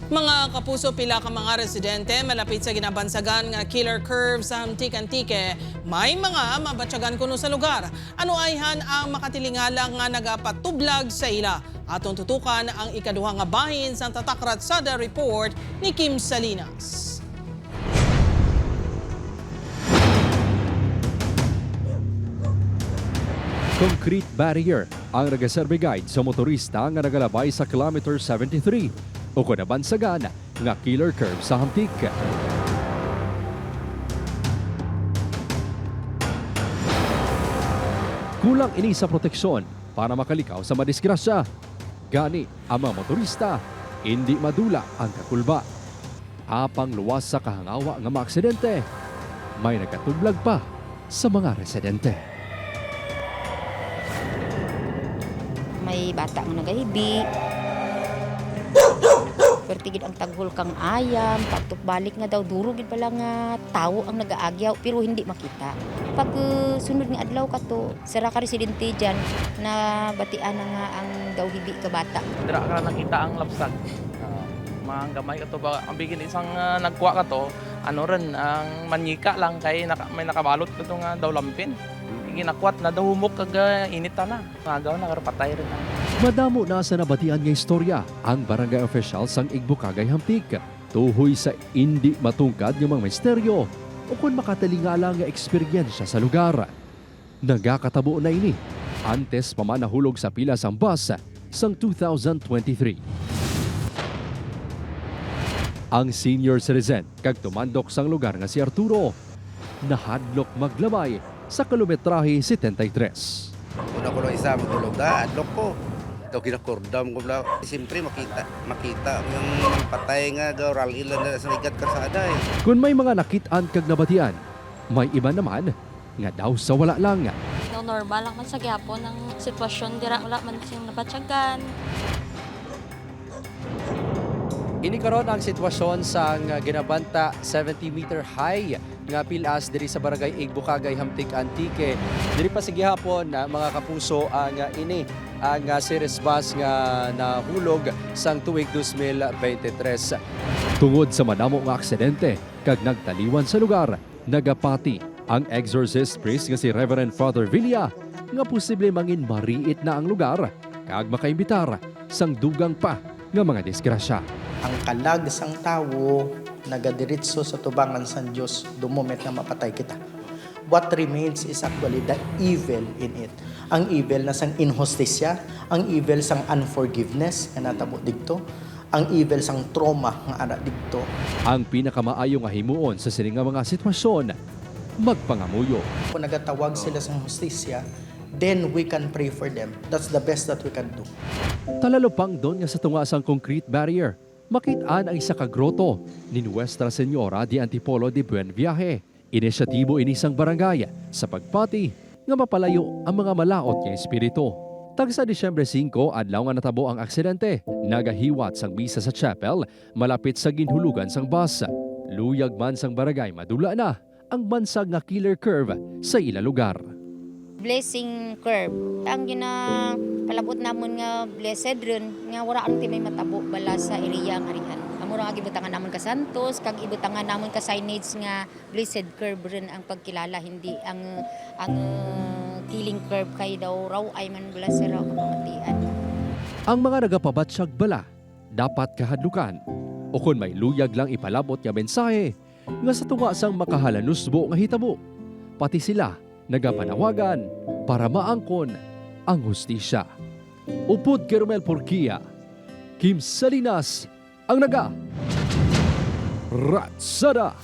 Mga kapuso, pila ka mga residente malapit sa ginabansagan nga killer curve sa Hamtik-Antique, may mga mabatyagan kuno sa lugar. Ano ayhan ang makatilingala nga nagapatublag sa ila? Atong tutukan ang ikaduha nga bahin sa Tatak Ratsada report ni Kim Salinas. Concrete barrier ang nagaserve guide sa motorista nga nagalabay sa kilometer 73 o kunabansagan nga killer curve sa Hamtik. Kulang ini sa proteksyon para makalikaw sa madisgrasya. Gani ang mga motorista hindi madula ang kakulba. Apang luwas sa kahangawa nga mga aksidente, may nagkatublag pa sa mga residente. May bata nga nagahibi. Pertigid ang taghol kang ayam, pagtukbalik nga daw durugid pala nga tawo ang nagaagyaw pero hindi makita. Pag sunod nga adlaw kato, sira ka residente dyan na batian na nga ang daw hibi ka bata. Dira ka nakita ang lapsag. Mga gamay ka to ba ang bigin isang nagkuha ka to, ano rin ang manyika lang kay may nakabalot ka to nga daw lampin. Ginakwat na dahumok kag inita na. Magaw na karapatay rin na. Madamo na sa nabatian nga istorya ang barangay officials sang Igbukagay Hamtik. Tuhoy sa hindi matungkad ng mga misteryo o kung makatalingala nga eksperyensya sa lugar. Nagakatabo na ini antes pa man nahulog sa pila sang bus sang 2023. Ang senior citizen kag tumandok sang lugar nga si Arturo nahadlok maglamay sa kilometrahe 73. Una ko lang isa matulog na, adlok ko. Ito kinakordam ko lang. Siyempre makita yung patay nga gawral ilan na sa igat karsada eh. Kung may mga nakitaan kag nabatian, may iba naman nga daw sa wala lang. No, normal lang man sa gyapon ng sitwasyon dira wala man sing nabatyagan. Ini karon ang sitwasyon sa ginabanta 70-meter high nga pilas diri sa barangay Igbukagay Hamtik-Antique. Diri pa sa gihapon mga kapuso ang ini ang series bus nga nahulog sang tuig 2023. Tungod sa madamo nga aksidente kag nagtaliwan sa lugar, nagapati ang exorcist priest nga si Reverend Father Villa nga posible mangin mariit na ang lugar kag makaimbitar sang dugang pa nga mga disgrasya. Ang kalag sang tawo nagadiritso sa tubangan sang Dios the moment na mapatay kita. What remains is actually the evil in it. Ang evil na sang inhostisya, ang evil sang unforgiveness nga natabo didto, ang evil sang trauma nga ana didto. Ang pinakamaayo nga himuon sa sining nga mga sitwasyon, magpangamuyo. Kung nagatawag sila sang hostisya, then we can pray for them. That's the best that we can do. Talalupang doon nga sa tunga sang concrete barrier, makitaan ang isa ka groto ni Nuestra Señora de Antipolo de Buen Viaje. Inisyatibo inisang barangay sa pagpati nga mapalayo ang mga malaot nga espiritu. Tag sa Disyembre 5, adlaw nga natabo ang aksidente. Nagahiwat sang misa sa chapel malapit sa ginhulugan sang bus. Luyag man sang barangay madula na ang bansag nga killer curve sa ila lugar. Blessing curve. Ang palabot namon nga blessed rin nga wala ang may matabo bala sa area ang arihan. Amo ra gibutangan namon ka Santos kag ibutangan namon ka signage nga blessed curve rin ang pagkilala hindi ang killing curve kay daw raw ay man bala sa raw kapamatian. Ang mga nagapabatsyag bala dapat kahadlukan o kung may luyag lang ipalabot nga mensahe nga sa tunga sang makahalanusbo nga hitabo. Pati sila nagapanawagan para maangkon ang hustisya. Upod Kermel Porquia, Kim Salinas ang Ratsada.